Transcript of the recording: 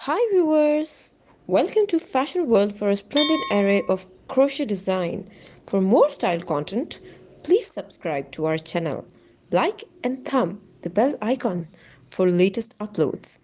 Hi viewers! Welcome to Fashion World for a splendid array of crochet design. For more style content, please subscribe to our channel. Like and thumb the bell icon for latest uploads.